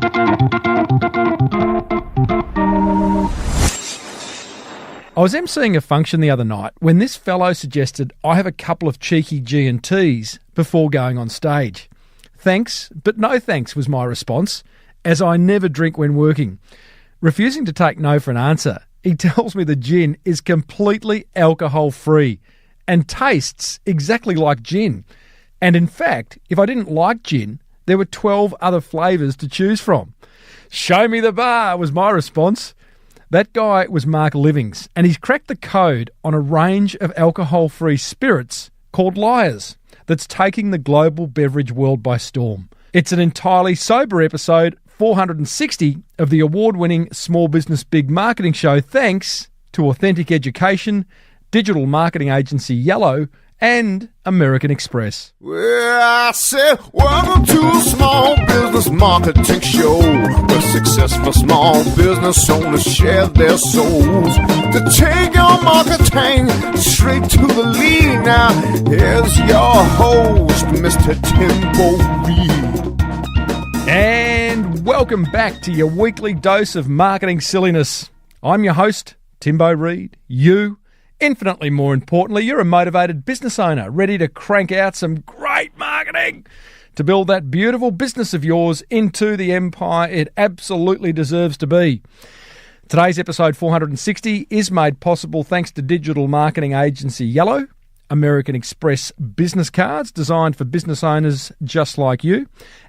I was emceeing a function the other night when this fellow suggested I have a couple of cheeky G&Ts before going on stage. Thanks, but no thanks was my response, as I never drink when working. Refusing to take no for an answer, he tells me the gin is completely alcohol-free and tastes exactly like gin. And in fact, if I didn't like gin, there were 12 other flavours to choose from. Show me the bar was my response. That guy was Mark Livings, and he's cracked the code on a range of alcohol-free spirits called Lyres that's taking the global beverage world by storm. It's an entirely sober episode 460 of the award-winning Small Business Big Marketing Show, thanks to Authentic Education, digital marketing agency Yellow, and American Express. Well, I said, welcome to a small business marketing show, where successful small business owners share their souls to take your marketing straight to the lead. Now, here's your host, Mr. Timbo Reid. And welcome back to your weekly dose of marketing silliness. I'm your host, Timbo Reid. Infinitely more importantly, you're a motivated business owner ready to crank out some great marketing to build that beautiful business of yours into the empire it absolutely deserves to be. Today's episode 460 is made possible thanks to digital marketing agency Yellow, American Express business cards designed for business owners just like you,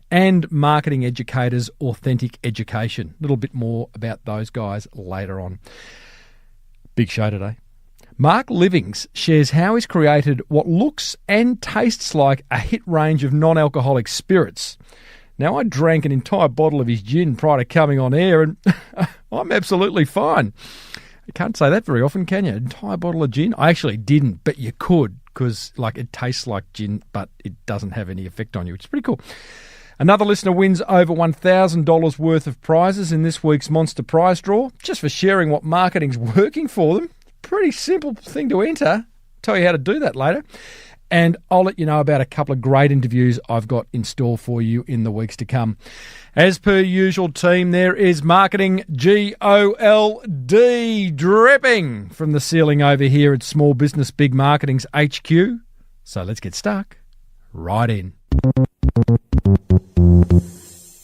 and marketing educators Authentic Education. A little bit more about those guys later on. Big show today. Mark Livings shares how he's created what looks and tastes like a hit range of non-alcoholic spirits. Now, I drank an entire bottle of his gin prior to coming on air, and I'm absolutely fine. You can't say that very often, can you? An entire bottle of gin? I actually didn't, but you could, because it tastes like gin, but it doesn't have any effect on you, which is pretty cool. Another listener wins over $1,000 worth of prizes in this week's Monster Prize Draw, just for sharing what marketing's working for them. Pretty simple thing to enter. Tell you how to do that later. And I'll let you know about a couple of great interviews I've got in store for you in the weeks to come. As per usual, team, there is marketing GOLD dripping from the ceiling over here at Small Business Big Marketing's HQ. So let's get stuck right in.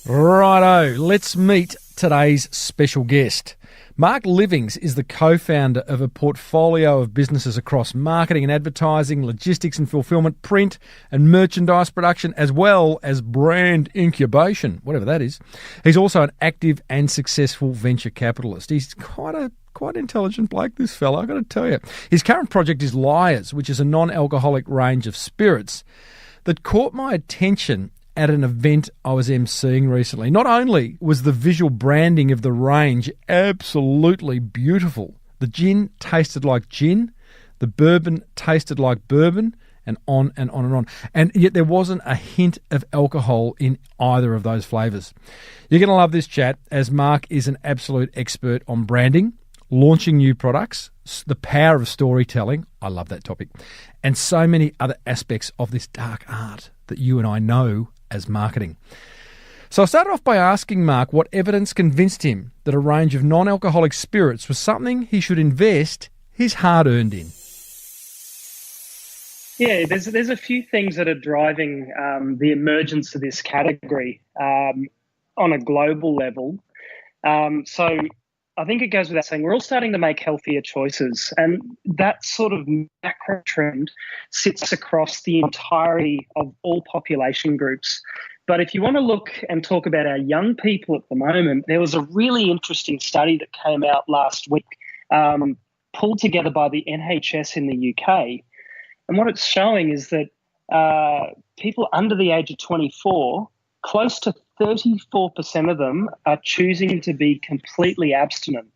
Righto, let's meet today's special guest. Mark Livings is the co-founder of a portfolio of businesses across marketing and advertising, logistics and fulfillment, print and merchandise production, as well as brand incubation, whatever that is. He's also an active and successful venture capitalist. He's quite intelligent bloke, this fella, I've got to tell you. His current project is Lyres, which is a non-alcoholic range of spirits that caught my attention at an event I was emceeing recently. Not only was the visual branding of the range absolutely beautiful, the gin tasted like gin, the bourbon tasted like bourbon, and on and on and on. And yet there wasn't a hint of alcohol in either of those flavours. You're going to love this chat, as Mark is an absolute expert on branding, launching new products, the power of storytelling, I love that topic, and so many other aspects of this dark art that you and I know as marketing. So I started off by asking Mark what evidence convinced him that a range of non-alcoholic spirits was something he should invest his hard-earned in. Yeah, there's a few things that are driving the emergence of this category on a global level. So I think it goes without saying, we're all starting to make healthier choices, and that sort of macro trend sits across the entirety of all population groups. But if you want to look and talk about our young people at the moment, there was a really interesting study that came out last week, pulled together by the NHS in the UK. And what it's showing is that people under the age of 24, close to 34% of them are choosing to be completely abstinent.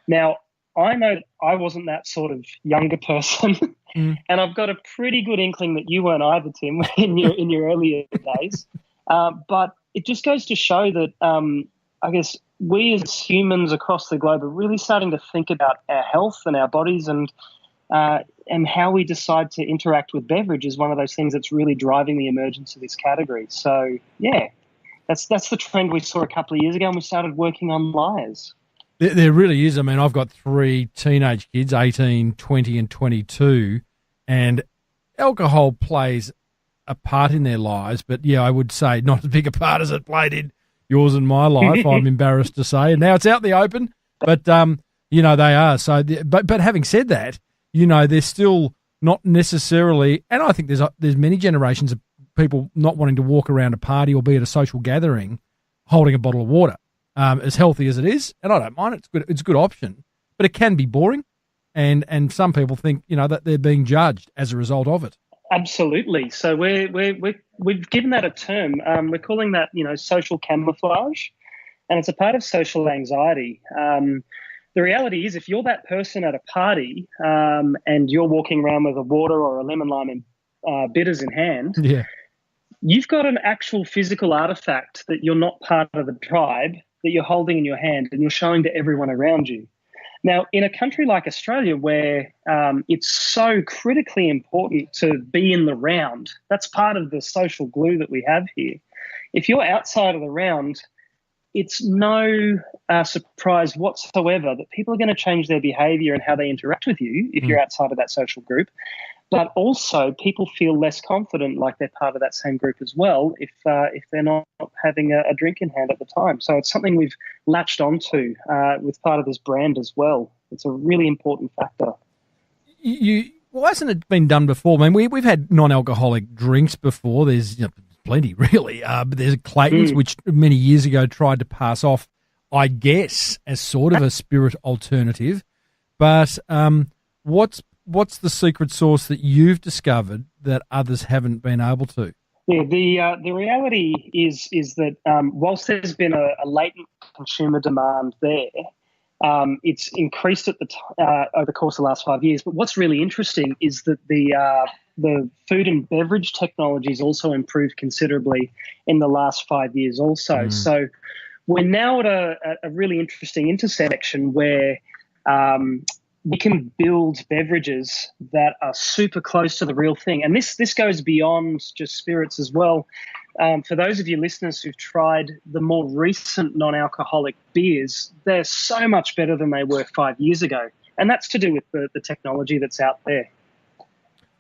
Now, I know I wasn't that sort of younger person, and I've got a pretty good inkling that you weren't either, Tim, in your earlier days. But it just goes to show that, I guess, we as humans across the globe are really starting to think about our health and our bodies, and how we decide to interact with beverage is one of those things that's really driving the emergence of this category. So, yeah. That's the trend we saw a couple of years ago, and we started working on Lyres. There really is. I mean, I've got 3 teenage kids, 18, 20 and 22, and alcohol plays a part in their lives, but yeah, I would say not as big a part as it played in yours and my life, I'm embarrassed to say. And now it's out in the open, but, they are. So, but having said that, they're still not necessarily, and I think there's many generations of people not wanting to walk around a party or be at a social gathering holding a bottle of water, as healthy as it is, and I don't mind it. It's a good option, but it can be boring, and some people think that they're being judged as a result of it. Absolutely. So we've given that a term. We're calling that social camouflage, and it's a part of social anxiety. The reality is, if you're that person at a party and you're walking around with a water or a lemon lime and bitters in hand, yeah, you've got an actual physical artifact that you're not part of the tribe that you're holding in your hand and you're showing to everyone around you. Now, in a country like Australia where it's so critically important to be in the round, that's part of the social glue that we have here. If you're outside of the round, it's no surprise whatsoever that people are going to change their behaviour and how they interact with you if you're outside of that social group. But also people feel less confident like they're part of that same group as well if they're not having a drink in hand at the time. So it's something we've latched onto with part of this brand as well. It's a really important factor. Well, hasn't it been done before? I mean, we've had non-alcoholic drinks before. There's plenty, really. But there's Kraken's, which many years ago tried to pass off, I guess, as sort of a spirit alternative. But what's the secret sauce that you've discovered that others haven't been able to? Yeah, the reality is that whilst there's been a latent consumer demand there, it's increased over the course of the last 5 years. But what's really interesting is that the food and beverage technology has also improved considerably in the last 5 years also. So we're now at a really interesting intersection where we can build beverages that are super close to the real thing. And this goes beyond just spirits as well. For those of you listeners who've tried the more recent non-alcoholic beers, they're so much better than they were 5 years ago. And that's to do with the technology that's out there.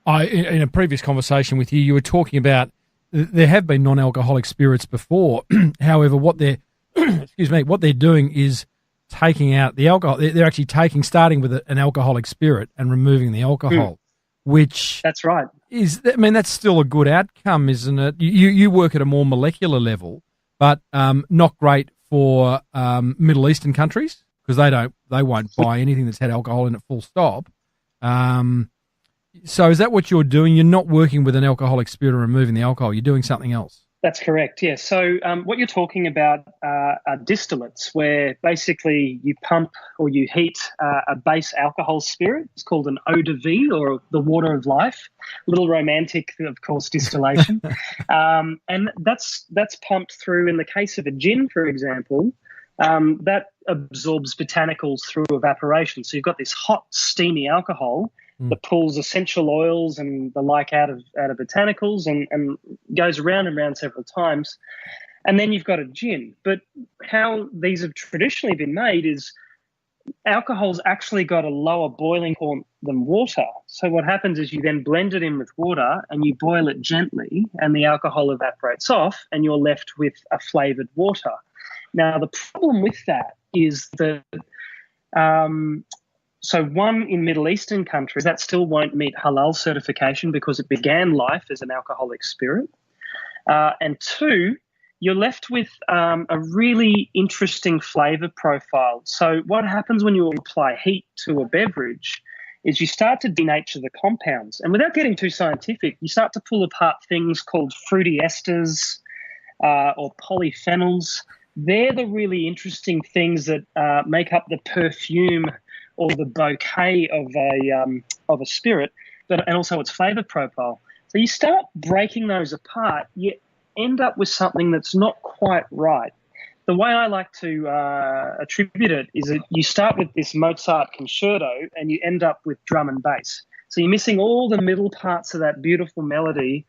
In a previous conversation with you, you were talking about there have been non-alcoholic spirits before. However, what they're doing is taking out the alcohol. They're actually starting with an alcoholic spirit and removing the alcohol, which that's right. That's still a good outcome, isn't it? You work at a more molecular level, but not great for Middle Eastern countries because they won't buy anything that's had alcohol in it. Full stop. So is that what you're doing? You're not working with an alcoholic spirit and removing the alcohol. You're doing something else. That's correct, yeah. So what you're talking about are distillates where basically you pump or you heat a base alcohol spirit. It's called an eau de vie or the water of life. A little romantic, of course, distillation. And that's pumped through, in the case of a gin, for example, that absorbs botanicals through evaporation. So you've got this hot, steamy alcohol that pulls essential oils and the like out of botanicals and goes around and around several times. And then you've got a gin. But how these have traditionally been made is alcohol's actually got a lower boiling point than water. So what happens is you then blend it in with water and you boil it gently and the alcohol evaporates off and you're left with a flavoured water. Now, the problem with that is that so one, in Middle Eastern countries, that still won't meet halal certification because it began life as an alcoholic spirit. And two, you're left with a really interesting flavour profile. So what happens when you apply heat to a beverage is you start to denature the compounds. And without getting too scientific, you start to pull apart things called fruity esters or polyphenols. They're the really interesting things that make up the perfume or the bouquet of a spirit, and also its flavour profile. So you start breaking those apart, you end up with something that's not quite right. The way I like to attribute it is that you start with this Mozart concerto and you end up with drum and bass. So you're missing all the middle parts of that beautiful melody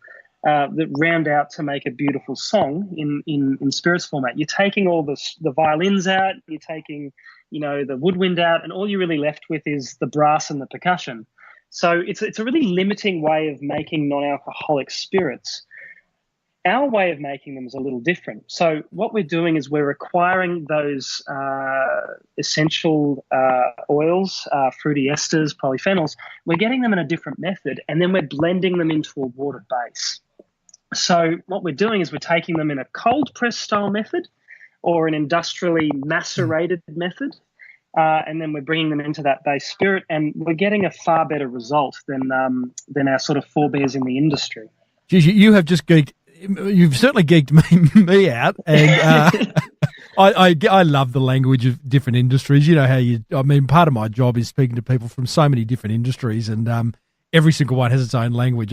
that round out to make a beautiful song in spirits format. You're taking all the violins out, you're taking, the woodwind out, and all you're really left with is the brass and the percussion. So it's a really limiting way of making non-alcoholic spirits. Our way of making them is a little different. So what we're doing is we're acquiring those essential oils, fruity esters, polyphenols. We're getting them in a different method, and then we're blending them into a water base. So what we're doing is we're taking them in a cold press style method or an industrially macerated method, and then we're bringing them into that base spirit, and we're getting a far better result than our sort of forebears in the industry. Geez, you have just geeked. You've certainly geeked me out, and I love the language of different industries. You know how part of my job is speaking to people from so many different industries, and every single one has its own language.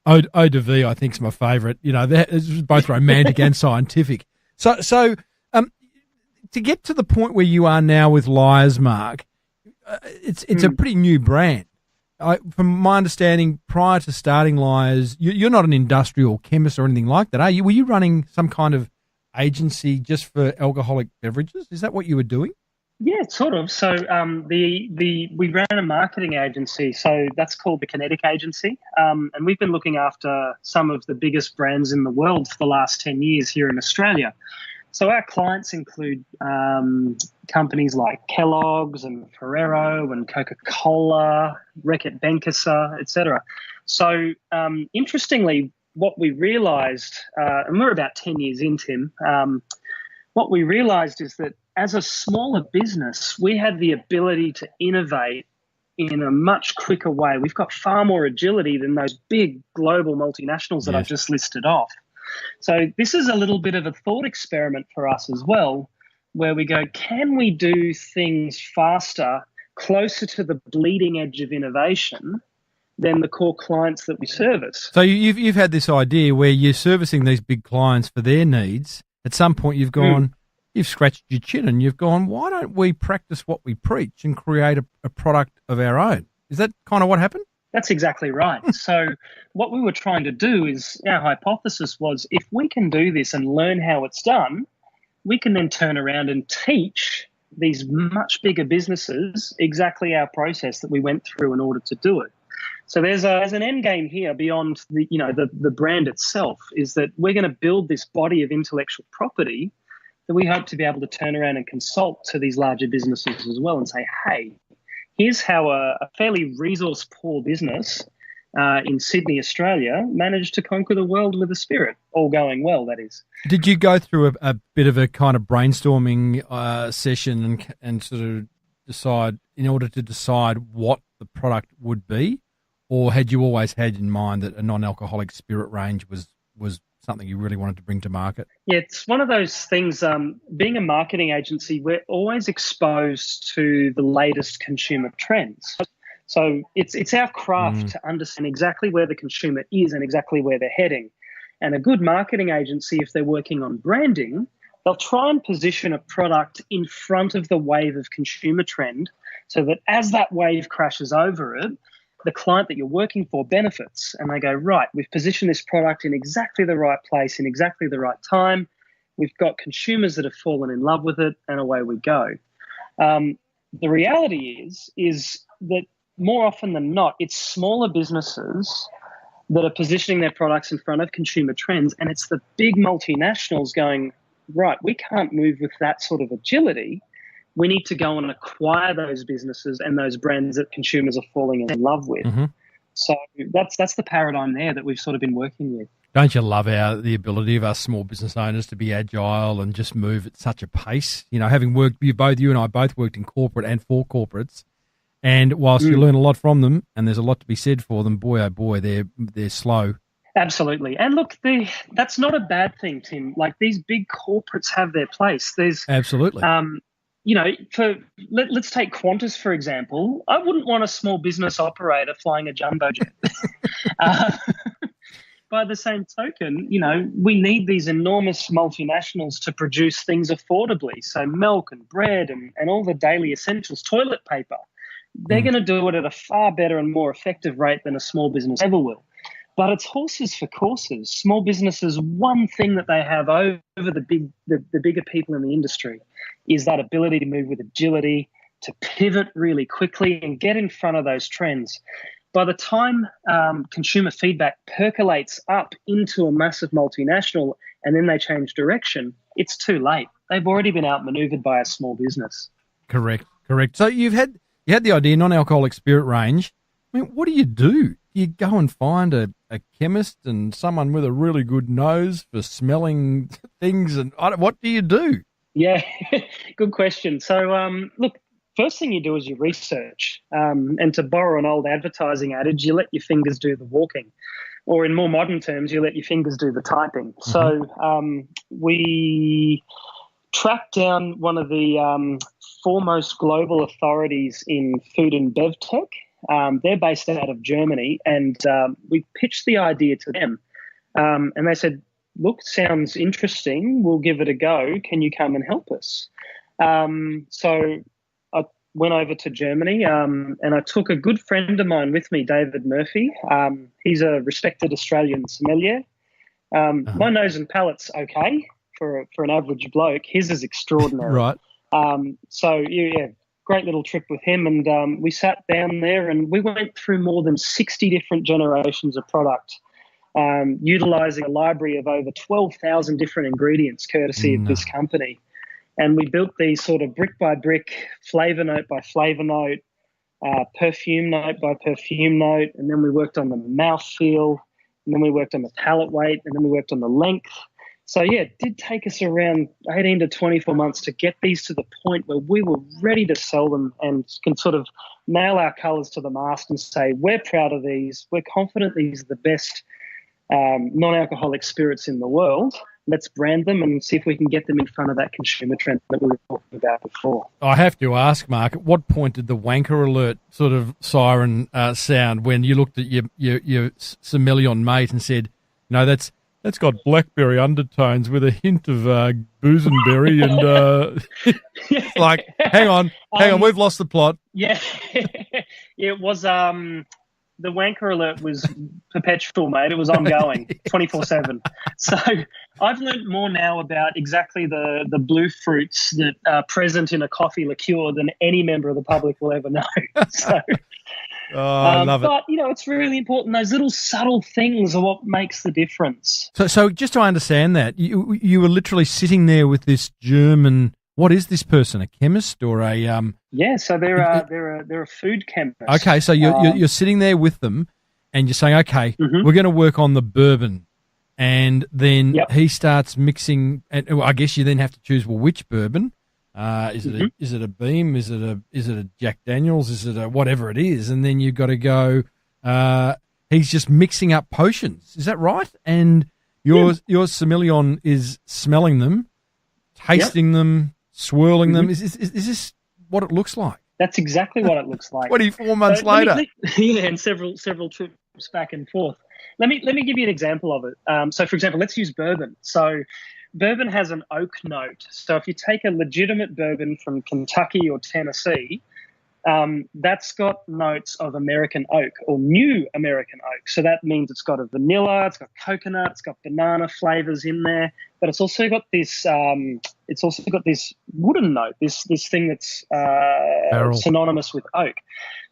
Eau de vie, I think, is my favourite. It's both romantic and scientific. So to get to the point where you are now with Lyre's, Mark, it's a pretty new brand. From my understanding, prior to starting Lyre's, you're not an industrial chemist or anything like that, are you? Were you running some kind of agency just for alcoholic beverages? Is that what you were doing? Yeah, sort of. So we ran a marketing agency, so that's called the Kinetic Agency, and we've been looking after some of the biggest brands in the world for the last 10 years here in Australia. So our clients include companies like Kellogg's and Ferrero and Coca-Cola, Reckitt Benckiser, etc. So interestingly, what we realised, and we're about 10 years in, Tim, what we realised is that as a smaller business, we had the ability to innovate in a much quicker way. We've got far more agility than those big global multinationals that I've just listed off. So this is a little bit of a thought experiment for us as well, where we go, can we do things faster, closer to the bleeding edge of innovation than the core clients that we service? So you've had this idea where you're servicing these big clients for their needs. At some point you've gone, you've scratched your chin and you've gone, why don't we practice what we preach and create a product of our own? Is that kind of what happened? That's exactly right. So what we were trying to do is, our hypothesis was, if we can do this and learn how it's done, we can then turn around and teach these much bigger businesses exactly our process that we went through in order to do it. So there's an end game here beyond the brand itself, is that we're going to build this body of intellectual property that we hope to be able to turn around and consult to these larger businesses as well and say, hey, here's how a fairly resource-poor business in Sydney, Australia, managed to conquer the world with a spirit, all going well, that is. Did you go through a bit of a kind of brainstorming session and sort of decide, in order to decide what the product would be, or had you always had in mind that a non-alcoholic spirit range was something you really wanted to bring to market? Yeah, it's one of those things. Being a marketing agency, we're always exposed to the latest consumer trends. So it's our craft to understand exactly where the consumer is and exactly where they're heading. And a good marketing agency, if they're working on branding, they'll try and position a product in front of the wave of consumer trend so that as that wave crashes over it, the client that you're working for benefits, and they go, right, we've positioned this product in exactly the right place, in exactly the right time. We've got consumers that have fallen in love with it, and away we go. The reality is that more often than not, it's smaller businesses that are positioning their products in front of consumer trends, and it's the big multinationals going, right, we can't move with that sort of agility. We need to go and acquire those businesses and those brands that consumers are falling in love with. Mm-hmm. So that's the paradigm there that we've sort of been working with. Don't you love the ability of us small business owners to be agile and just move at such a pace? Having worked, you and I both worked in corporate and for corporates, and whilst you learn a lot from them and there's a lot to be said for them, boy, oh boy, they're slow. Absolutely. And look, that's not a bad thing, Tim. Like, these big corporates have their place. Absolutely. Let's take Qantas, for example. I wouldn't want a small business operator flying a jumbo jet. By the same token, we need these enormous multinationals to produce things affordably. So milk and bread and all the daily essentials, toilet paper, they're going to do it at a far better and more effective rate than a small business ever will. But it's horses for courses. Small businesses, one thing that they have over the bigger people in the industry is that ability to move with agility, to pivot really quickly and get in front of those trends. By the time consumer feedback percolates up into a massive multinational and then they change direction, it's too late. They've already been outmaneuvered by a small business. Correct. So you had the idea, non-alcoholic spirit range. I mean, what do? You go and find a chemist and someone with a really good nose for smelling things, and what do you do? Yeah, good question. So, look, first thing you do is you research. And to borrow an old advertising adage, you let your fingers do the walking. Or in more modern terms, you let your fingers do the typing. Mm-hmm. So we tracked down one of the foremost global authorities in food and bev tech. They're based out of Germany, and we pitched the idea to them. And they said, look, sounds interesting. We'll give it a go. Can you come and help us? So I went over to Germany, and I took a good friend of mine with me, David Murphy. He's a respected Australian sommelier. My nose and palate's okay for an average bloke. His is extraordinary. Right. So, yeah, great little trip with him. And we sat down there and we went through more than 60 different generations of product, utilising a library of over 12,000 different ingredients courtesy of this company. And we built these sort of brick by brick, flavour note by flavour note, perfume note by perfume note. And then we worked on the mouthfeel, and then we worked on the palate weight, and then we worked on the length. So, yeah, it did take us around 18 to 24 months to get these to the point where we were ready to sell them and can sort of nail our colours to the mast and say, we're proud of these. We're confident these are the best non-alcoholic spirits in the world. Let's brand them and see if we can get them in front of that consumer trend that we were talking about before. I have to ask, Mark, at what point did the Wanker alert sort of siren sound when you looked at your sommelier mate and said, no, that's got blackberry undertones with a hint of bosenberry and like, hang on, we've lost the plot. Yeah, it was the Wanker alert was perpetual, mate. It was ongoing, 24/7. So I've learned more now about exactly the blue fruits that are present in a coffee liqueur than any member of the public will ever know. So. I love it. But, it's really important. Those little subtle things are what makes the difference. So just to understand that, you were literally sitting there with this German, what is this person, a chemist or a... Yeah, so they're a food chemist. Okay, so you're sitting there with them and you're saying, okay, we're going to work on the bourbon. And then he starts mixing, and I guess you then have to choose, well, which bourbon? Is it a Beam? Is it a Jack Daniels? Is it a whatever it is? And then you've got to go. He's just mixing up potions. Is that right? And your sommelier is smelling them, tasting them, swirling them. Is this what it looks like? That's exactly what it looks like. 24 months later. And several trips back and forth. Let me give you an example of it. So, for example, let's use bourbon. So. Bourbon has an oak note. So if you take a legitimate bourbon from Kentucky or Tennessee, that's got notes of American oak or new American oak. So that means it's got a vanilla, it's got coconut, it's got banana flavors in there, but it's also got this wooden note, this thing that's synonymous with oak.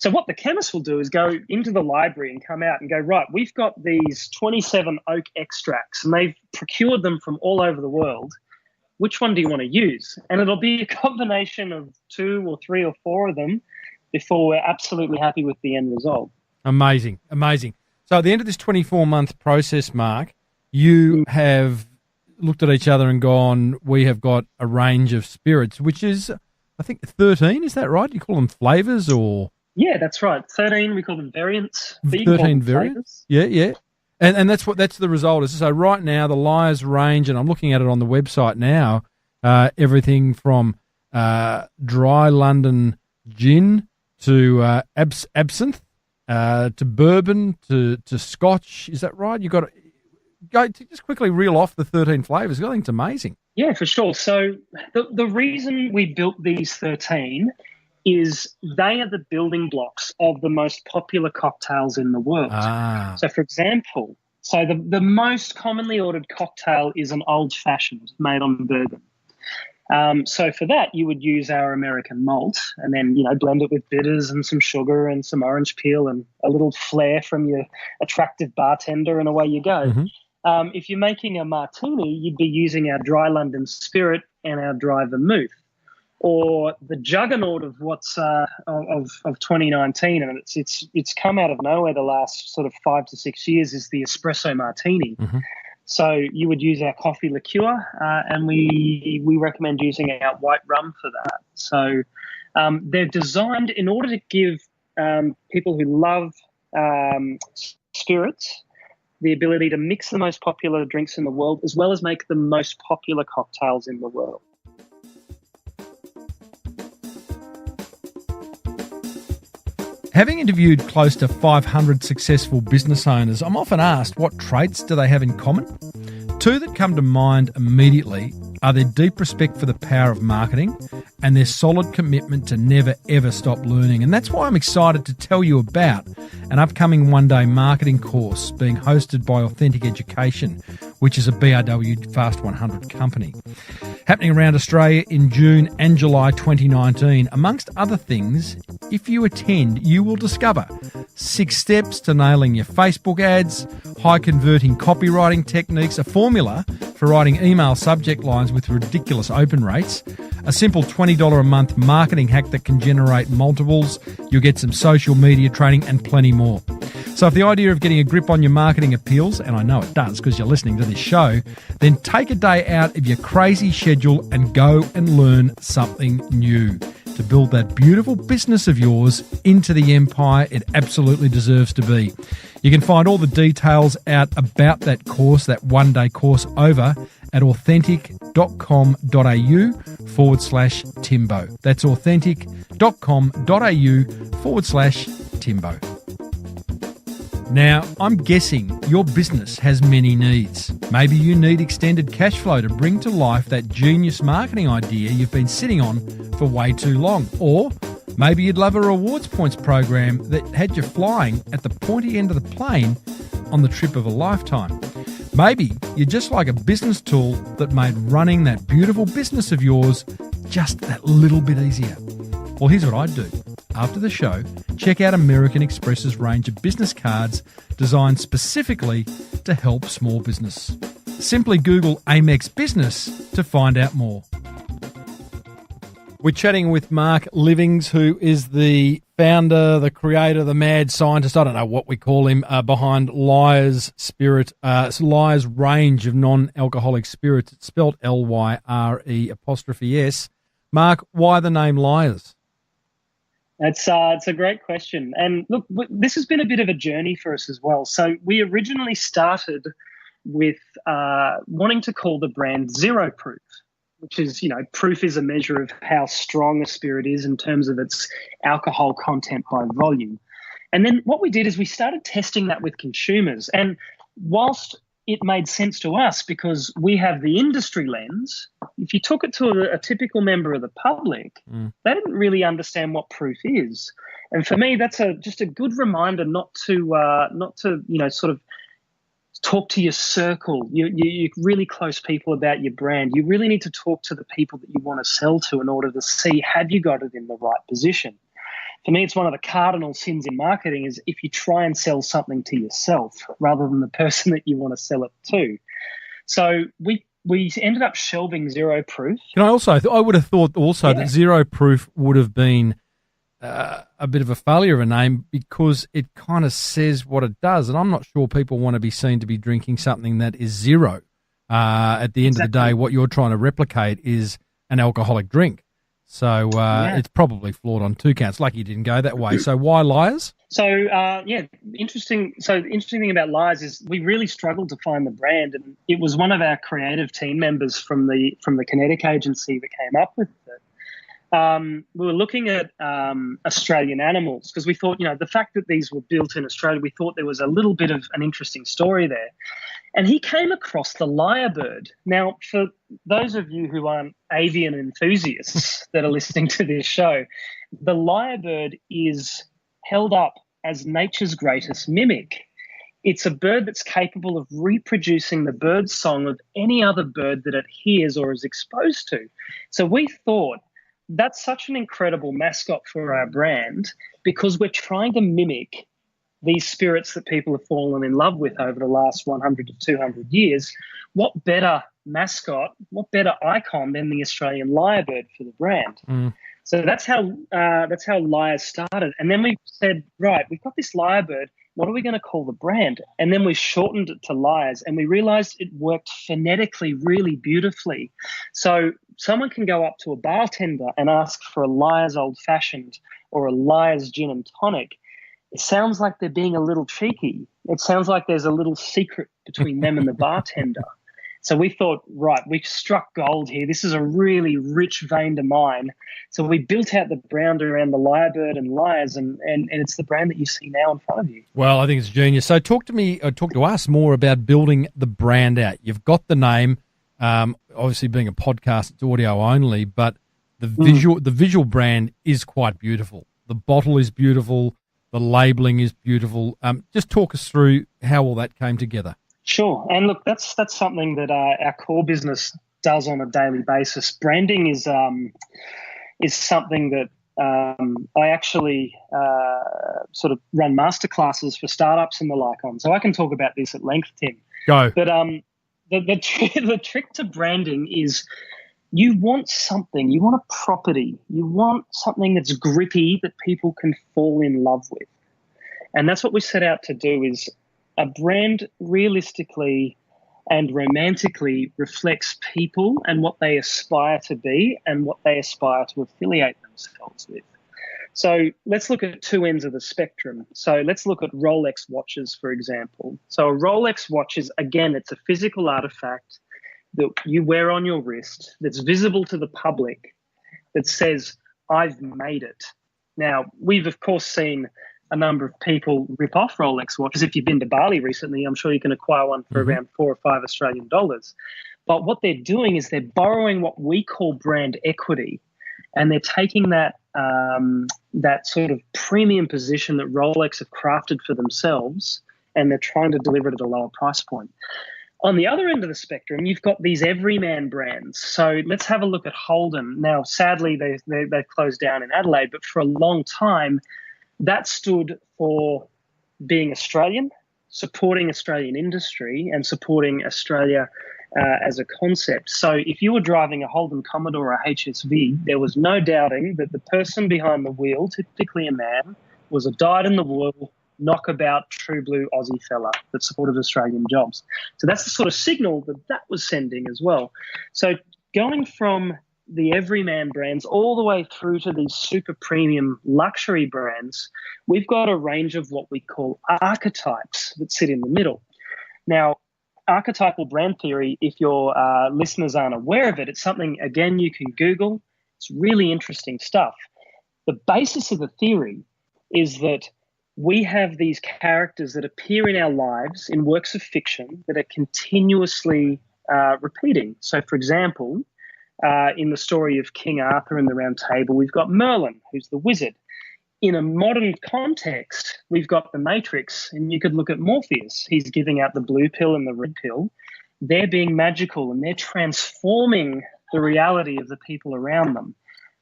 So what the chemist will do is go into the library and come out and go, right, we've got these 27 oak extracts and they've procured them from all over the world. Which one do you want to use? And it'll be a combination of 2 or 3 or 4 of them before we're absolutely happy with the end result. Amazing. So at the end of this 24-month process, Mark, you have looked at each other and gone, we have got a range of spirits, which is, I think, 13, is that right? Do you call them flavours or... Yeah, that's right. 13, we call them variants. 13 variants? Yeah. And that's the result. So right now, the Lyre's range, and I'm looking at it on the website now, everything from dry London gin to absinthe to bourbon to Scotch. Is that right? You've got to go to just quickly reel off the 13 flavours. I think it's amazing. Yeah, for sure. So the reason we built these 13 is they are the building blocks of the most popular cocktails in the world. So, for example, So the most commonly ordered cocktail is an old fashioned made on bourbon. So for that, you would use our American malt and then, blend it with bitters and some sugar and some orange peel and a little flair from your attractive bartender, and away you go. Mm-hmm. If you're making a martini, you'd be using our dry London spirit and our dry vermouth. Or the juggernaut of what's of 2019, and it's come out of nowhere the last sort of 5 to 6 years, is the espresso martini. Mm-hmm. So you would use our coffee liqueur, and we recommend using our white rum for that. So they're designed in order to give people who love spirits the ability to mix the most popular drinks in the world, as well as make the most popular cocktails in the world. Having interviewed close to 500 successful business owners, I'm often asked what traits do they have in common? Two that come to mind immediately are their deep respect for the power of marketing and their solid commitment to never ever stop learning. And that's why I'm excited to tell you about an upcoming one-day marketing course being hosted by Authentic Education, which is a BRW Fast 100 company. Happening around Australia in June and July 2019. Amongst other things, if you attend, you will discover 6 steps to nailing your Facebook ads, high converting copywriting techniques, a formula for writing email subject lines with ridiculous open rates, a simple $20 a month marketing hack that can generate multiples, you'll get some social media training and plenty more. So if the idea of getting a grip on your marketing appeals, and I know it does because you're listening to this show, then take a day out of your crazy schedule and go and learn something new to build that beautiful business of yours into the empire it absolutely deserves to be. You can find all the details out about that course, that one-day course, over at authentic.com.au/Timbo. That's authentic.com.au/Timbo. Now, I'm guessing your business has many needs. Maybe you need extended cash flow to bring to life that genius marketing idea you've been sitting on for way too long. Or maybe you'd love a rewards points program that had you flying at the pointy end of the plane on the trip of a lifetime. Maybe you're just like a business tool that made running that beautiful business of yours just that little bit easier. Well, here's what I'd do. After the show, check out American Express's range of business cards designed specifically to help small business. Simply Google Amex Business to find out more. We're chatting with Mark Livings, who is the founder, the creator, the mad scientist, I don't know what we call him, behind Lyre's spirit, Lyre's range of non-alcoholic spirits. It's spelled Lyre''S. Mark, why the name Lyre's? It's a great question. And look, this has been a bit of a journey for us as well. So we originally started with wanting to call the brand Zero Proof, which is, proof is a measure of how strong a spirit is in terms of its alcohol content by volume. And then what we did is we started testing that with consumers. And whilst it made sense to us because we have the industry lens, if you took it to a typical member of the public, they didn't really understand what proof is. And for me, that's just a good reminder not to sort of talk to your circle, you really close people about your brand. You really need to talk to the people that you want to sell to in order to see, have you got it in the right position? For me, it's one of the cardinal sins in marketing is if you try and sell something to yourself rather than the person that you want to sell it to. So we ended up shelving Zero Proof. I would have thought that Zero Proof would have been a bit of a failure of a name because it kind of says what it does. And I'm not sure people want to be seen to be drinking something that is zero. At the end of the day, what you're trying to replicate is an alcoholic drink. So it's probably flawed on 2 counts. Lucky you didn't go that way. So why Lyres? So interesting. So the interesting thing about Lyres is we really struggled to find the brand, and it was one of our creative team members from the kinetic agency that came up with it. We were looking at Australian animals because we thought, the fact that these were built in Australia, we thought there was a little bit of an interesting story there. And he came across the Lyrebird. Now, for those of you who aren't avian enthusiasts that are listening to this show, the Lyrebird is held up as nature's greatest mimic. It's a bird that's capable of reproducing the bird song of any other bird that it hears or is exposed to. So we thought that's such an incredible mascot for our brand because we're trying to mimic these spirits that people have fallen in love with over the last 100 to 200 years. What better mascot, what better icon than the Australian Lyrebird for the brand? So that's how Lyre started. And then we said, right, we've got this Lyrebird. What are we going to call the brand? And then we shortened it to Lyres, and we realized it worked phonetically really beautifully. So someone can go up to a bartender and ask for a Lyre's Old Fashioned or a Lyre's Gin and Tonic. It sounds like they're being a little cheeky. It sounds like there's a little secret between them and the bartender. So we thought, right, we've struck gold here. This is a really rich vein to mine. So we built out the brand around the Lyrebird and Lyres, and it's the brand that you see now in front of you. Well, I think it's genius. So talk to us more about building the brand out. You've got the name, obviously being a podcast, it's audio only, but the visual brand is quite beautiful. The bottle is beautiful. The labelling is beautiful. Just talk us through how all that came together. Sure. And look, that's something that our core business does on a daily basis. Branding is something that I actually sort of run masterclasses for startups and the like on. So I can talk about this at length, Tim. Go. But the trick to branding is you want something, you want a property, you want something that's grippy that people can fall in love with. And that's what we set out to do. Is a brand realistically and romantically reflects people and what they aspire to be and what they aspire to affiliate themselves with. So let's look at two ends of the spectrum. So let's look at Rolex watches, for example. So a Rolex watch is, again, it's a physical artifact that you wear on your wrist that's visible to the public that says, I've made it. Now, we've, of course, seen a number of people rip off Rolex watches. If you've been to Bali recently, I'm sure you can acquire one for around $4 or $5 Australian dollars. But what they're doing is they're borrowing what we call brand equity, and they're taking that sort of premium position that Rolex have crafted for themselves, and they're trying to deliver it at a lower price point. On the other end of the spectrum, you've got these everyman brands. So let's have a look at Holden. Now, sadly, they've closed down in Adelaide, but for a long time, that stood for being Australian, supporting Australian industry, and supporting Australia as a concept. So if you were driving a Holden Commodore or a HSV, there was no doubting that the person behind the wheel, typically a man, was a dyed-in-the-wool, knockabout, true blue Aussie fella that supported Australian jobs. So that's the sort of signal that was sending as well. So going from the everyman brands all the way through to these super premium luxury brands, we've got a range of what we call archetypes that sit in the middle. Now, archetypal brand theory, if your listeners aren't aware of it, it's something, again, you can Google. It's really interesting stuff. The basis of the theory is that we have these characters that appear in our lives in works of fiction that are continuously repeating. So, for example, in the story of King Arthur and the Round Table, we've got Merlin, who's the wizard. In a modern context, we've got the Matrix, and you could look at Morpheus. He's giving out the blue pill and the red pill. They're being magical, and they're transforming the reality of the people around them.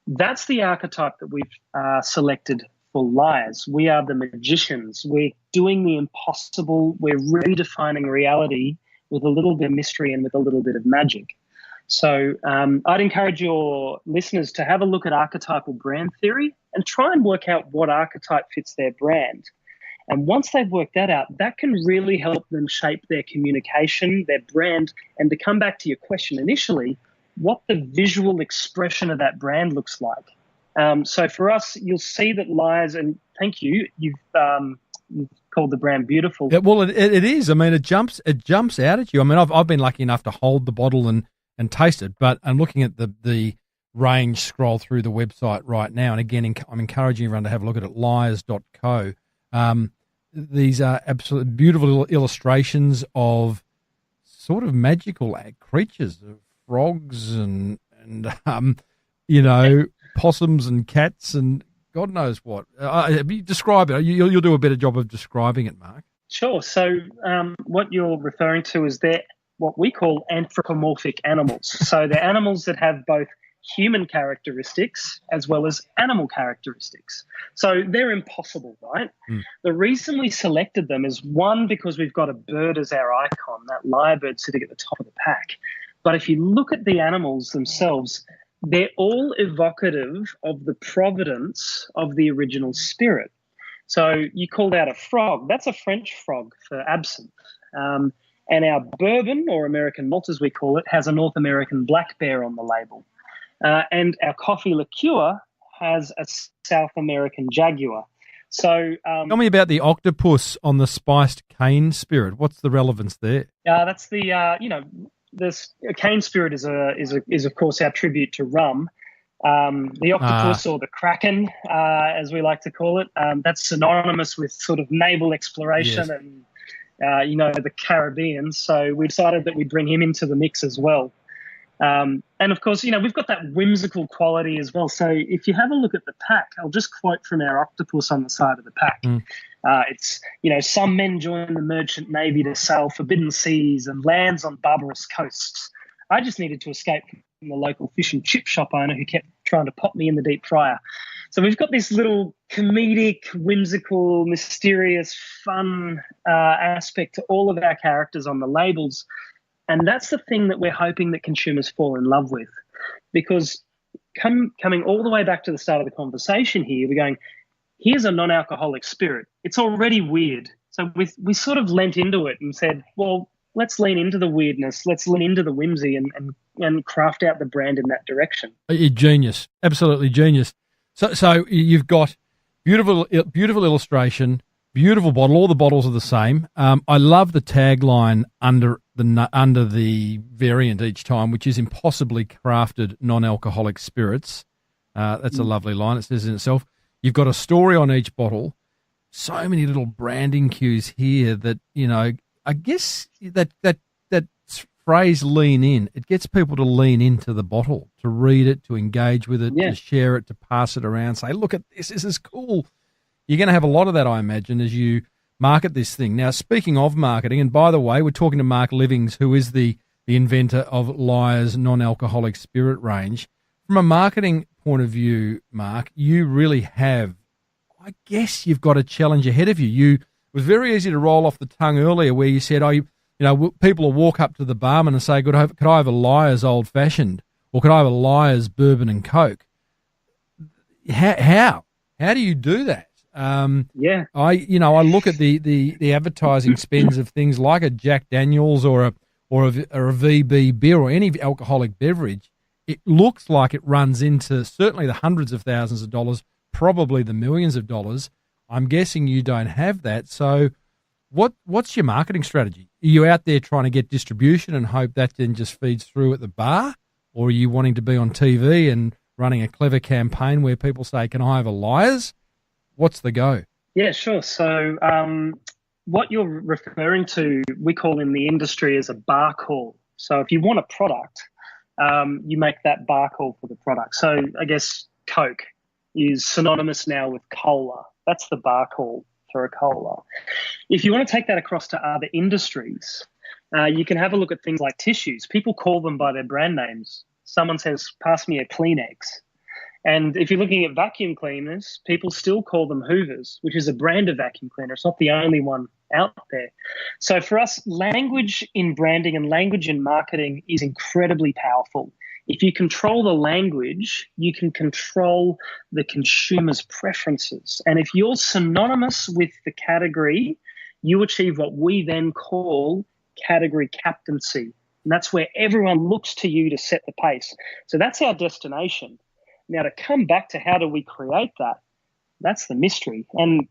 That's the archetype that we've selected for Lyres. We are the magicians. We're doing the impossible. We're redefining reality with a little bit of mystery and with a little bit of magic. So I'd encourage your listeners to have a look at archetypal brand theory and try and work out what archetype fits their brand. And once they've worked that out, that can really help them shape their communication, their brand, and to come back to your question initially, what the visual expression of that brand looks like. So for us, you'll see that Lyres, and thank you, you've called the brand beautiful. Yeah, well, it is. I mean, it jumps out at you. I mean, I've been lucky enough to hold the bottle and taste it, but I'm looking at the range scroll through the website right now, and again, I'm encouraging everyone to have a look at it, lyres.co. These are absolutely beautiful illustrations of sort of magical creatures, frogs and possums and cats and God knows what. Describe it. You'll do a better job of describing it, Mark. Sure. So what you're referring to is they're what we call anthropomorphic animals. So they're animals that have both human characteristics as well as animal characteristics. So they're impossible, right? The reason we selected them is, one, because we've got a bird as our icon, that lyrebird sitting at the top of the pack. But if you look at the animals themselves, they're all evocative of the providence of the original spirit. So you called out a frog. That's a French frog for absinthe. And our bourbon, or American malt as we call it, has a North American black bear on the label. And our coffee liqueur has a South American jaguar. So tell me about the octopus on the spiced cane spirit. What's the relevance there? That's the cane spirit is of course our tribute to rum. The octopus or the Kraken, as we like to call it, that's synonymous with sort of naval exploration and the Caribbean. So we decided that we'd bring him into the mix as well. And of course, we've got that whimsical quality as well. So if you have a look at the pack, I'll just quote from our octopus on the side of the pack. It's, some men join the merchant navy to sail forbidden seas and lands on barbarous coasts. I just needed to escape from the local fish and chip shop owner who kept trying to pop me in the deep fryer. So we've got this little comedic, whimsical, mysterious, fun aspect to all of our characters on the labels. And that's the thing that we're hoping that consumers fall in love with. Because coming all the way back to the start of the conversation here, we're going, here's a non-alcoholic spirit. It's already weird. So we sort of lent into it and said, well, let's lean into the weirdness. Let's lean into the whimsy and craft out the brand in that direction. Genius. Absolutely genius. So you've got beautiful illustration, beautiful bottle. All the bottles are the same. I love the tagline under the variant each time, which is impossibly crafted non-alcoholic spirits. That's a lovely line. It says in itself. You've got a story on each bottle. So many little branding cues here that, I guess that phrase "lean in," it gets people to lean into the bottle, to read it, to engage with it, to share it, to pass it around, say, look at this is cool. You're going to have a lot of that, I imagine, as you market this thing. Now, speaking of marketing, and by the way, we're talking to Mark Livings, who is the inventor of Lyre's non-alcoholic spirit range. From a marketing point of view, Mark, you really have, I guess you've got a challenge ahead of you. It was very easy to roll off the tongue earlier where you said, people will walk up to the barman and say, could I have a Lyre's Old Fashioned, or could I have a Lyre's Bourbon and Coke? How do you do that? I look at the advertising spends of things like a Jack Daniels or a VB beer or any alcoholic beverage. It looks like it runs into certainly the hundreds of thousands of dollars, probably the millions of dollars. I'm guessing you don't have that. So what's your marketing strategy? Are you out there trying to get distribution and hope that then just feeds through at the bar? Or are you wanting to be on TV and running a clever campaign where people say, can I have a Lyre's? What's the go? Yeah, sure. So what you're referring to, we call in the industry as a bar call. So if you want a product, you make that bar call for the product. So I guess Coke is synonymous now with cola. That's the bar call for a cola. If you want to take that across to other industries, you can have a look at things like tissues. People call them by their brand names. Someone says, pass me a Kleenex. And if you're looking at vacuum cleaners, people still call them Hoovers, which is a brand of vacuum cleaner. It's not the only one out there. So for us, language in branding and language in marketing is incredibly powerful. If you control the language, you can control the consumer's preferences. And if you're synonymous with the category, you achieve what we then call category captaincy. And that's where everyone looks to you to set the pace. So that's our destination. Now, to come back to how do we create that, that's the mystery. And,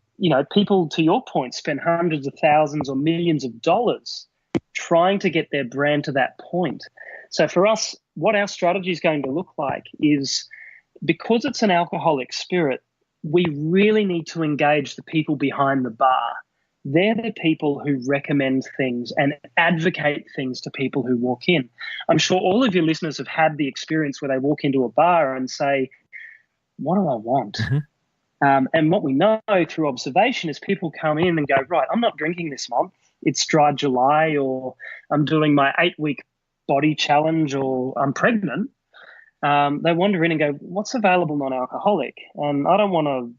people, to your point, spend hundreds of thousands or millions of dollars trying to get their brand to that point. So for us, what our strategy is going to look like is, because it's an alcoholic spirit, we really need to engage the people behind the bar. They're the people who recommend things and advocate things to people who walk in. I'm sure all of your listeners have had the experience where they walk into a bar and say, what do I want? Mm-hmm. And what we know through observation is people come in and go, right, I'm not drinking this month. It's dry July, or I'm doing my 8-week body challenge, or I'm pregnant. They wander in and go, what's available non-alcoholic? And I don't want a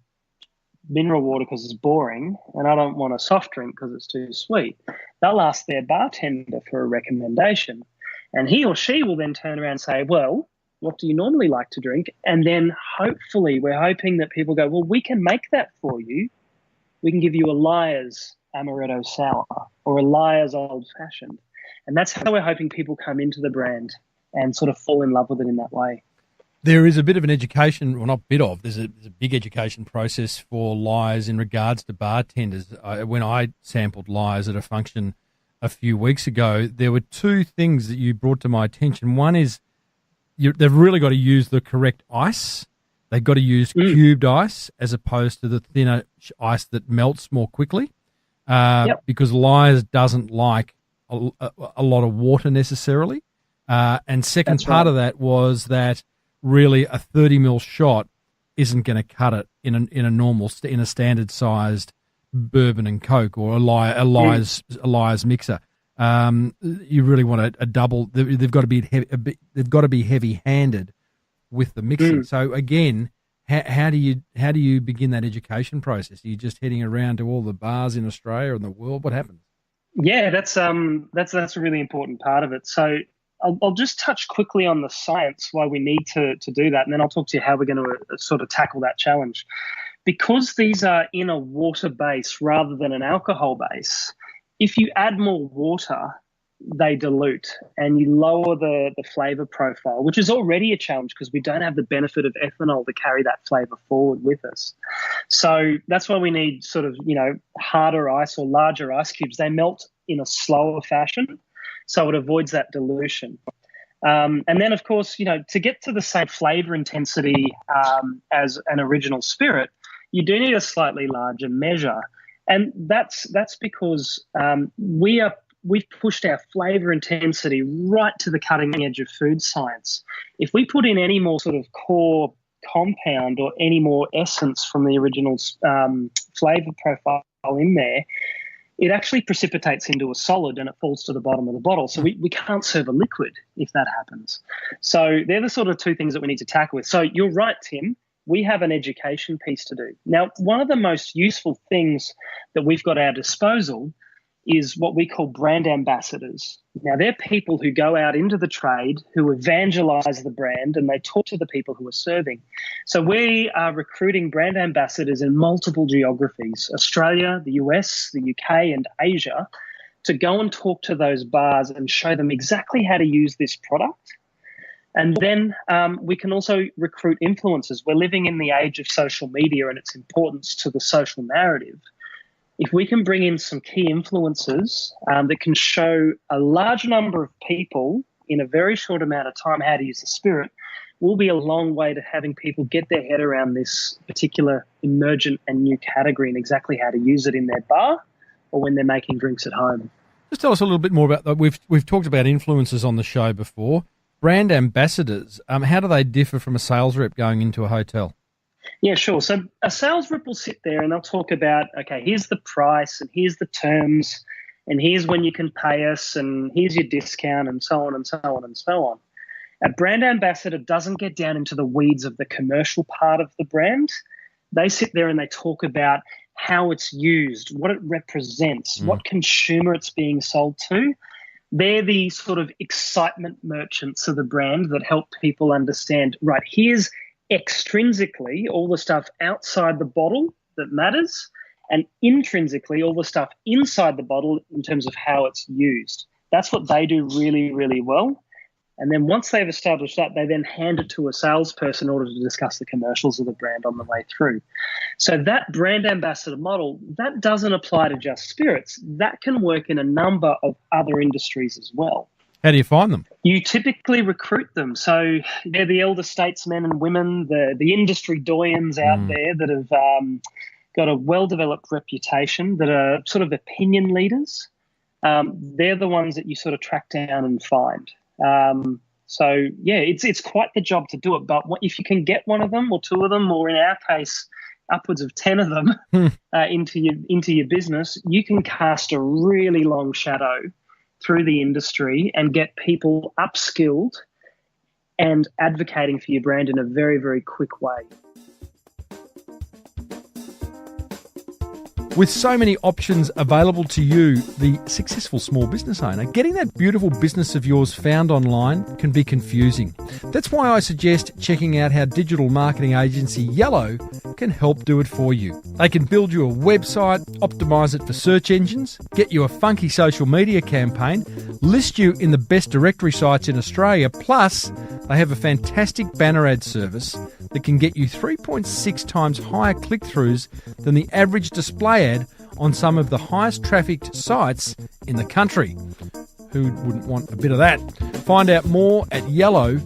mineral water because it's boring, and I don't want a soft drink because it's too sweet. They'll ask their bartender for a recommendation. And he or she will then turn around and say, well, what do you normally like to drink? And then hopefully we're hoping that people go, well, we can make that for you. We can give you a Lyre's Amaretto Sour or a Lyre's Old Fashioned. And that's how we're hoping people come into the brand and sort of fall in love with it in that way. There is a bit of an education, well, not bit of, there's a big education process for Lyres in regards to bartenders. When I sampled Lyres at a function a few weeks ago, there were two things that you brought to my attention. One is they've really got to use the correct ice. They've got to use cubed ice as opposed to the thinner ice that melts more quickly, because Lyres doesn't like a lot of water necessarily. And second part of that was that really a 30 ml shot isn't going to cut it in a standard sized bourbon and Coke or a Lyre's mixer. You really want a double. They've got to be heavy handed with the mixing. So again, how do you begin that education process? Are you just heading around to all the bars in Australia and the world? What happens? Yeah, that's a really important part of it. So I'll just touch quickly on the science why we need to do that, and then I'll talk to you how we're going to sort of tackle that challenge. Because these are in a water base rather than an alcohol base, if you add more water, they dilute and you lower the flavour profile, which is already a challenge because we don't have the benefit of ethanol to carry that flavour forward with us. So that's why we need sort of, harder ice or larger ice cubes. They melt in a slower fashion, so it avoids that dilution. And then, of course, to get to the same flavour intensity as an original spirit, you do need a slightly larger measure. And that's because we've pushed our flavour intensity right to the cutting edge of food science. If we put in any more sort of core compound or any more essence from the original flavour profile in there, it actually precipitates into a solid and it falls to the bottom of the bottle. So we can't serve a liquid if that happens. So they're the sort of two things that we need to tackle with. So you're right, Tim. We have an education piece to do. Now, one of the most useful things that we've got at our disposal is what we call brand ambassadors. Now, they're people who go out into the trade, who evangelize the brand, and they talk to the people who are serving. So we are recruiting brand ambassadors in multiple geographies, Australia, the US, the UK, and Asia, to go and talk to those bars and show them exactly how to use this product. And then we can also recruit influencers. We're living in the age of social media and its importance to the social narrative. If we can bring in some key influencers that can show a large number of people in a very short amount of time how to use the spirit, we'll be a long way to having people get their head around this particular emergent and new category and exactly how to use it in their bar or when they're making drinks at home. Just tell us a little bit more about that. We've talked about influencers on the show before. Brand ambassadors, how do they differ from a sales rep going into a hotel? Yeah, sure. So a sales rep will sit there and they'll talk about, okay, here's the price and here's the terms and here's when you can pay us and here's your discount and so on and so on and so on. A brand ambassador doesn't get down into the weeds of the commercial part of the brand. They sit there and they talk about how it's used, what it represents, what consumer it's being sold to. They're the sort of excitement merchants of the brand that help people understand, right, here's extrinsically all the stuff outside the bottle that matters and intrinsically all the stuff inside the bottle in terms of how it's used. That's what they do really, really well. And then once they've established that, they then hand it to a salesperson in order to discuss the commercials of the brand on the way through. So that brand ambassador model, that doesn't apply to just spirits. That can work in a number of other industries as well. How do you find them? You typically recruit them. So they're the elder statesmen and women, the industry doyens out there that have got a well-developed reputation, that are sort of opinion leaders. They're the ones that you sort of track down and find. So yeah, it's quite the job to do it. But if you can get one of them or two of them, or in our case, upwards of 10 of them into your business, you can cast a really long shadow through the industry and get people upskilled and advocating for your brand in a very, very quick way. With so many options available to you, the successful small business owner, getting that beautiful business of yours found online can be confusing. That's why I suggest checking out how digital marketing agency Yellow can help do it for you. They can build you a website, optimize it for search engines, get you a funky social media campaign, list you in the best directory sites in Australia, plus they have a fantastic banner ad service that can get you 3.6 times higher click-throughs than the average display ad on some of the highest trafficked sites in the country. Who wouldn't want a bit of that? Find out more at yellow.com.au.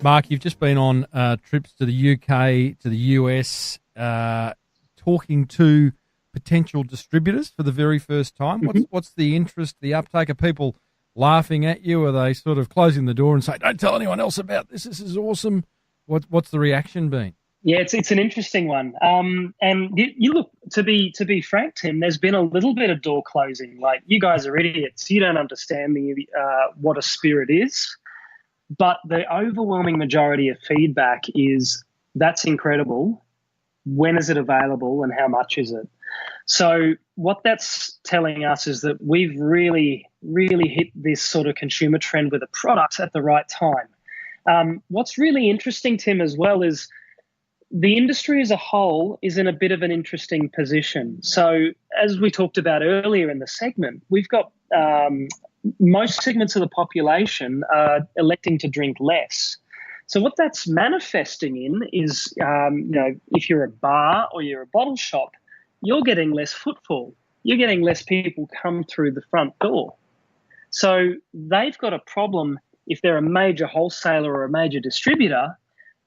Mark, you've just been on trips to the UK, to the US, talking to potential distributors for the very first time. What's the interest, the uptake? Are people laughing at you? Are they sort of closing the door and saying, don't tell anyone else about this, this is awesome? What's the reaction been? Yeah, it's an interesting one. And you look, to be frank, Tim, there's been a little bit of door closing. Like, you guys are idiots. You don't understand what a spirit is. But the overwhelming majority of feedback is, that's incredible. When is it available and how much is it? So what that's telling us is that we've really, really hit this sort of consumer trend with a product at the right time. What's really interesting, Tim, as well, is the industry as a whole is in a bit of an interesting position. So as we talked about earlier in the segment, we've got most segments of the population are electing to drink less. So what that's manifesting in is, if you're a bar or you're a bottle shop, you're getting less footfall. You're getting less people come through the front door. So they've got a problem. If they're a major wholesaler or a major distributor,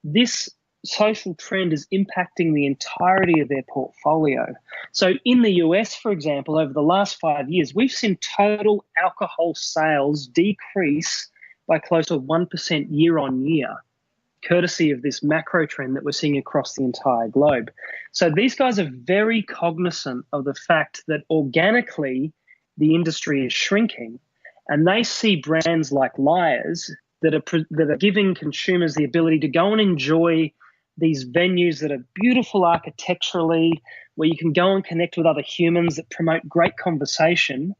this social trend is impacting the entirety of their portfolio. So in the US, for example, over the last 5 years, we've seen total alcohol sales decrease by close to 1% year on year, courtesy of this macro trend that we're seeing across the entire globe. So these guys are very cognizant of the fact that organically the industry is shrinking, and they see brands like Lyre's that are giving consumers the ability to go and enjoy these venues that are beautiful architecturally, where you can go and connect with other humans, that promote great conversation.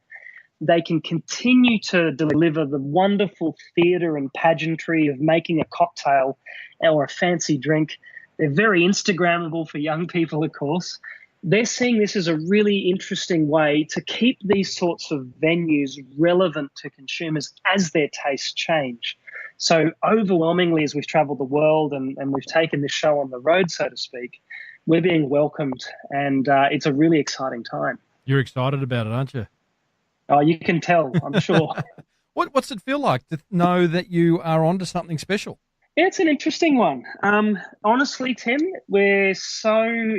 They can continue to deliver the wonderful theatre and pageantry of making a cocktail or a fancy drink. They're very Instagrammable for young people, of course. They're seeing this as a really interesting way to keep these sorts of venues relevant to consumers as their tastes change. So overwhelmingly, as we've traveled the world and we've taken this show on the road, so to speak, we're being welcomed, and it's a really exciting time. You're excited about it, aren't you? Oh, you can tell, I'm sure. What's it feel like to know that you are onto something special? Yeah, it's an interesting one. Honestly, Tim, we're so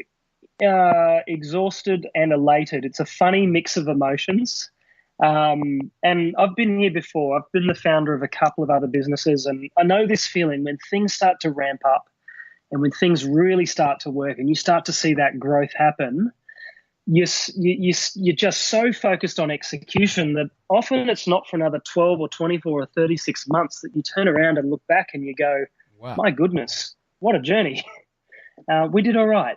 exhausted and elated. It's a funny mix of emotions. And I've been here before. I've been the founder of a couple of other businesses, and I know this feeling when things start to ramp up and when things really start to work and you start to see that growth happen. You're just so focused on execution that often it's not for another 12 or 24 or 36 months that you turn around and look back and you go, wow, my goodness, what a journey. We did all right.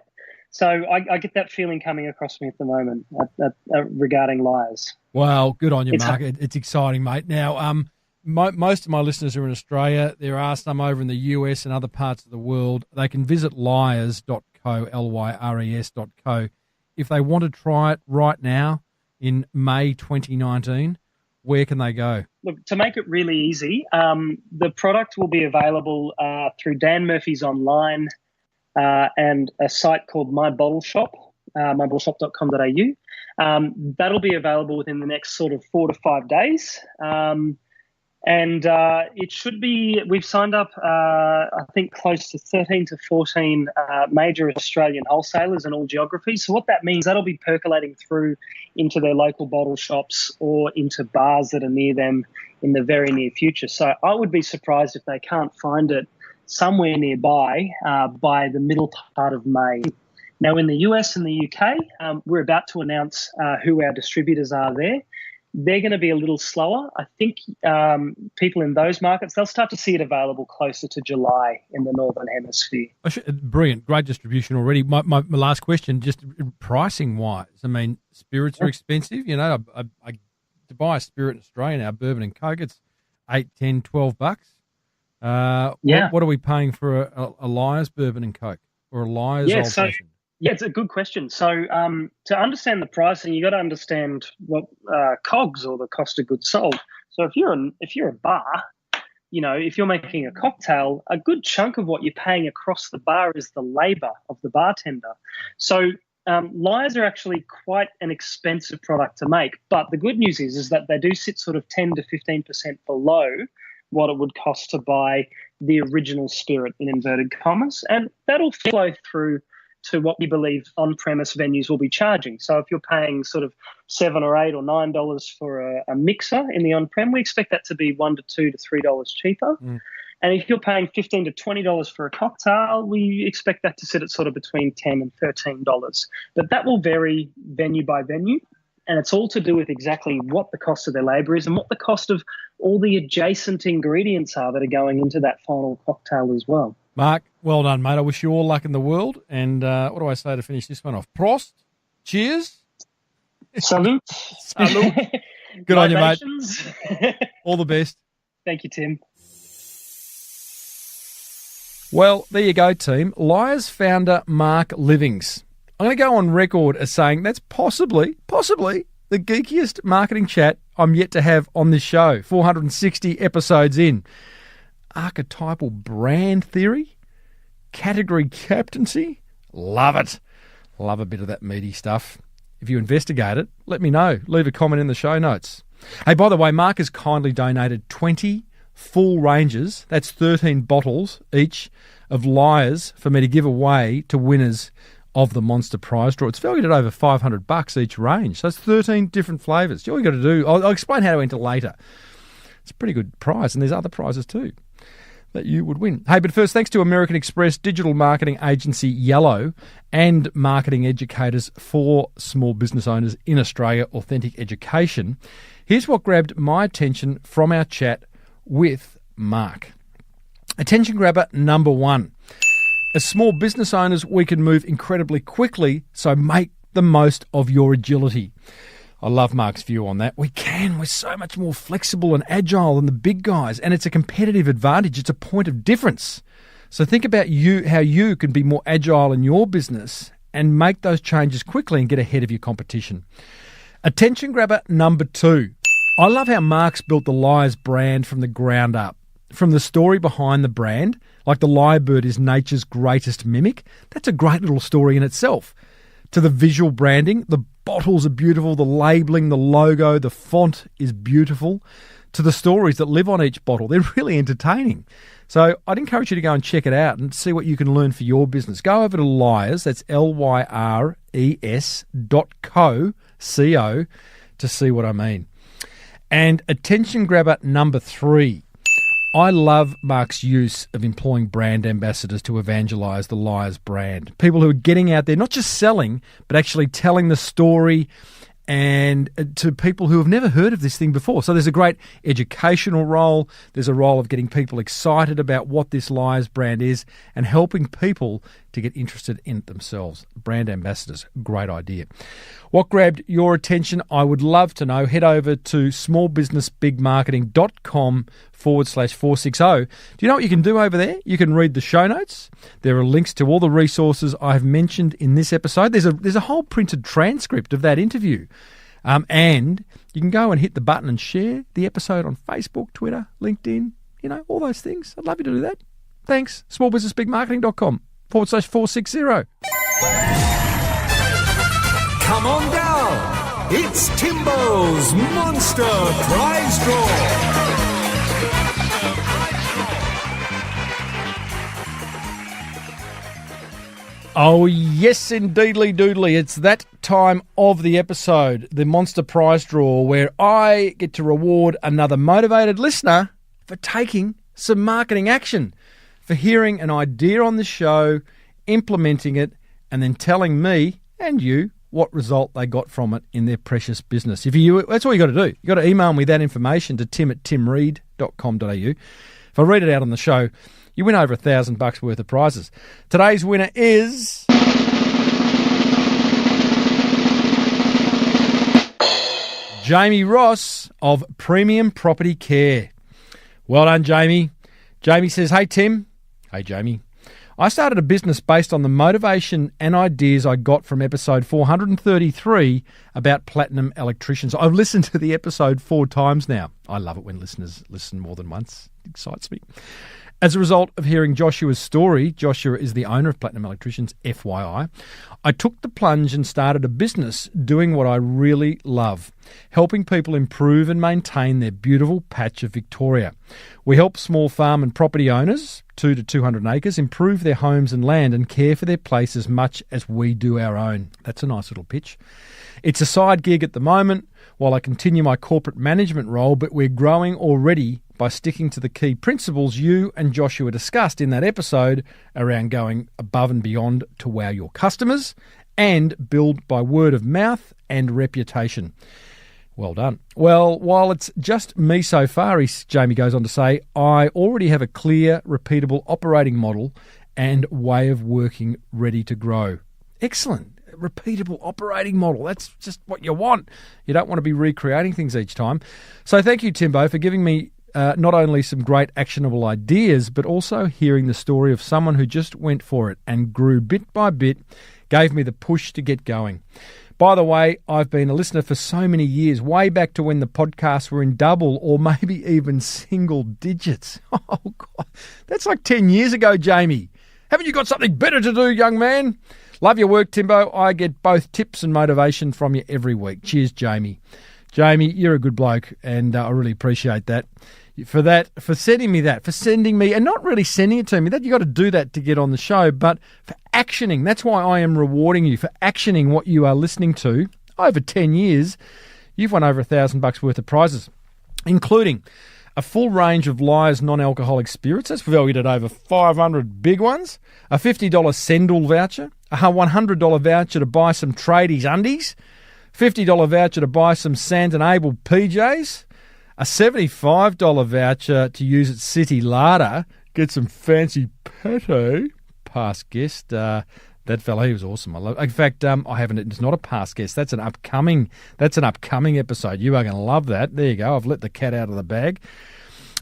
So I get that feeling coming across me at the moment regarding Lyres. Well, good on you, Mark. It's exciting, mate. Now, most of my listeners are in Australia. There are some over in the US and other parts of the world. They can visit lyres.co, lyres.co. If they want to try it right now in May 2019, where can they go? Look, to make it really easy, the product will be available through Dan Murphy's online and a site called My Bottle Shop, mybottleshop.com.au. That'll be available within the next sort of 4 to 5 days. And it should be, we've signed up, I think, close to 13 to 14 major Australian wholesalers in all geographies. So what that means, that'll be percolating through into their local bottle shops or into bars that are near them in the very near future. So I would be surprised if they can't find it somewhere nearby by the middle part of May. Now, in the US and the UK, we're about to announce who our distributors are there. They're going to be a little slower. I think people in those markets, they'll start to see it available closer to July in the Northern Hemisphere. Brilliant. Great distribution already. My last question, just pricing-wise. I mean, spirits are expensive. You know, to buy a spirit in Australia now, Bourbon and Coke, it's $8, $10, $12. What are we paying for a Lyre's Bourbon and Coke or a Lyre's Old Fashioned? Yeah, it's a good question. So to understand the pricing, you got to understand what COGS, or the cost of goods sold. So if you're a bar, you know, if you're making a cocktail, a good chunk of what you're paying across the bar is the labour of the bartender. So Lyres are actually quite an expensive product to make. But the good news is that they do sit sort of 10 to 15% below what it would cost to buy the original spirit, in inverted commas, and that'll flow through to what we believe on-premise venues will be charging. So if you're paying sort of $7 or $8 or $9 for a mixer in the on-prem, we expect that to be $1 to $2 to $3 cheaper. And if you're paying $15 to $20 for a cocktail, we expect that to sit at sort of between $10 and $13. But that will vary venue by venue, and it's all to do with exactly what the cost of their labour is and what the cost of all the adjacent ingredients are that are going into that final cocktail as well. Mark, well done, mate. I wish you all luck in the world. And what do I say to finish this one off? Prost. Cheers. Salute. Salute. Good on you, mate. All the best. Thank you, Tim. Well, there you go, team. Lyre's founder, Mark Livings. I'm going to go on record as saying that's possibly the geekiest marketing chat I'm yet to have on this show. 460 episodes in. Archetypal brand theory, category captaincy, love it. Love a bit of that meaty stuff. If you investigate it, let me know. Leave a comment in the show notes. Hey, by the way, Mark has kindly donated 20 full ranges, that's 13 bottles each, of Lyres for me to give away to winners of the Monster Prize Draw. It's valued at over $500 each range, so it's 13 different flavours. All you got to do, I'll explain how to enter later. It's a pretty good prize, and there's other prizes too that you would win. Hey, but first, thanks to American Express, digital marketing agency Yellow, and marketing educators for small business owners in Australia, Authentic Education. Here's what grabbed my attention from our chat with Mark. Attention grabber number one. As small business owners, we can move incredibly quickly, so make the most of your agility. I love Mark's view on that. We can. We're so much more flexible and agile than the big guys, and it's a competitive advantage. It's a point of difference. So think about how you can be more agile in your business and make those changes quickly and get ahead of your competition. Attention grabber number two. I love how Mark's built the Lyre's brand from the ground up. From the story behind the brand, like the Lyrebird is nature's greatest mimic, that's a great little story in itself. To the visual branding, the bottles are beautiful, the labelling, the logo, the font is beautiful. To the stories that live on each bottle, they're really entertaining. So I'd encourage you to go and check it out and see what you can learn for your business. Go over to Lyres, that's lyres.co to see what I mean. And attention grabber number three. I love Mark's use of employing brand ambassadors to evangelise the Lyre's brand. People who are getting out there, not just selling, but actually telling the story and to people who have never heard of this thing before. So there's a great educational role. There's a role of getting people excited about what this Lyre's brand is and helping people to get interested in it themselves. Brand ambassadors, great idea. What grabbed your attention? I would love to know. Head over to smallbusinessbigmarketing.com/460. Do you know what you can do over there? You can read the show notes. There are links to all the resources I've mentioned in this episode. There's a whole printed transcript of that interview. And you can go and hit the button and share the episode on Facebook, Twitter, LinkedIn, all those things. I'd love you to do that. Thanks. smallbusinessbigmarketing.com/460. Come on down. It's Timbo's Monster Prize Draw. Oh, yes, indeedly doodly. It's that time of the episode, the Monster Prize Draw, where I get to reward another motivated listener for taking some marketing action, for hearing an idea on the show, implementing it, and then telling me and you what result they got from it in their precious business. That's all you got to do. You got to email me that information to tim@timreid.com.au. If I read it out on the show, you win over $1,000 worth of prizes. Today's winner is Jamie Ross of Premium Property Care. Well done, Jamie. Jamie says, "Hey, Tim." Hey, Jamie. "I started a business based on the motivation and ideas I got from episode 433 about platinum electricians. I've listened to the episode 4 times now." I love it when listeners listen more than once. It excites me. "As a result of hearing Joshua's story," Joshua is the owner of Platinum Electricians, FYI, "I took the plunge and started a business doing what I really love, helping people improve and maintain their beautiful patch of Victoria. We help small farm and property owners, 2 to 200 acres, improve their homes and land and care for their place as much as we do our own." That's a nice little pitch. "It's a side gig at the moment while I continue my corporate management role, but we're growing already by sticking to the key principles you and Joshua discussed in that episode around going above and beyond to wow your customers and build by word of mouth and reputation." Well done. "Well, while it's just me so far," Jamie goes on to say, "I already have a clear, repeatable operating model and way of working ready to grow." Excellent. Repeatable operating model. That's just what you want. You don't want to be recreating things each time. So thank you, Timbo, for giving me not only some great actionable ideas, but also hearing the story of someone who just went for it and grew bit by bit, gave me the push to get going. By the way, I've been a listener for so many years, way back to when the podcasts were in double or maybe even single digits. Oh, God, that's like 10 years ago, Jamie. Haven't you got something better to do, young man? Love your work, Timbo. I get both tips and motivation from you every week. Cheers, Jamie. Jamie, you're a good bloke, and I really appreciate that. For sending me, and not really sending it to me, that you got to do that to get on the show, but for actioning. That's why I am rewarding you for actioning what you are listening to. Over 10 years, you've won over $1,000 worth of prizes, including a full range of Lyre's non-alcoholic spirits. That's valued at over 500 big ones. A $50 Sendall voucher. A $100 voucher to buy some tradies undies. $50 voucher to buy some Sand and Abel PJs. A $75 voucher to use at City Larder. Get some fancy pate. Past guest. That fella, he was awesome. In fact, I haven't. It's not a past guest. That's an upcoming episode. You are going to love that. There you go. I've let the cat out of the bag.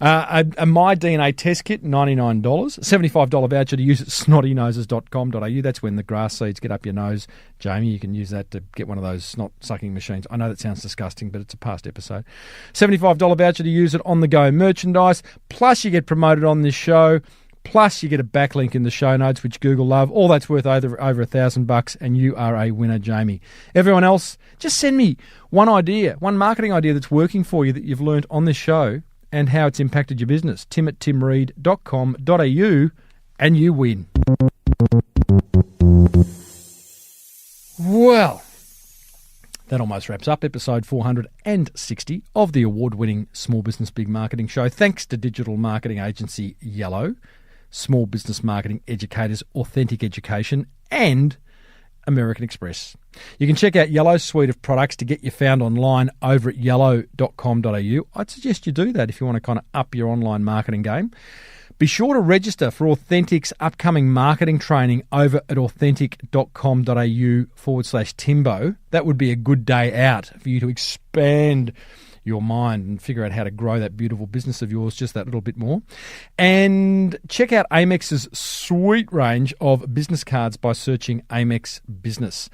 A My DNA test kit, $99. $75 voucher to use at snottynoses.com.au. That's when the grass seeds get up your nose. Jamie, you can use that to get one of those snot-sucking machines. I know that sounds disgusting, but it's a past episode. $75 voucher to use it on-the-go merchandise. Plus, you get promoted on this show. Plus, you get a backlink in the show notes, which Google love. All that's worth over $1,000, and you are a winner, Jamie. Everyone else, just send me one marketing idea that's working for you that you've learnt on this show and how it's impacted your business. tim@timreid.com.au, and you win. Well, that almost wraps up episode 460 of the award-winning Small Business Big Marketing Show. Thanks to digital marketing agency Yellow, Small Business Marketing Educators, Authentic Education, and American Express. You can check out Yellow's suite of products to get you found online over at yellow.com.au. I'd suggest you do that if you want to kind of up your online marketing game. Be sure to register for Authentic's upcoming marketing training over at authentic.com.au/Timbo. That would be a good day out for you to expand your mind and figure out how to grow that beautiful business of yours just that little bit more. And check out Amex's sweet range of business cards by searching Amex Business.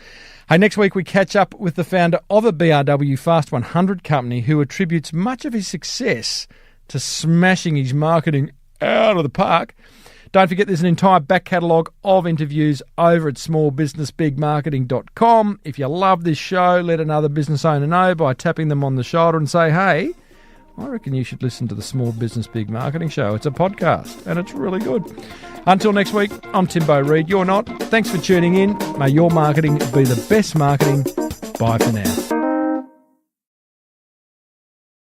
Hey, next week we catch up with the founder of a BRW Fast 100 company who attributes much of his success to smashing his marketing out of the park. Don't forget there's an entire back catalogue of interviews over at smallbusinessbigmarketing.com. If you love this show, let another business owner know by tapping them on the shoulder and say, hey, I reckon you should listen to the Small Business Big Marketing Show. It's a podcast and it's really good. Until next week, I'm Timbo Reid. You're not. Thanks for tuning in. May your marketing be the best marketing. Bye for now.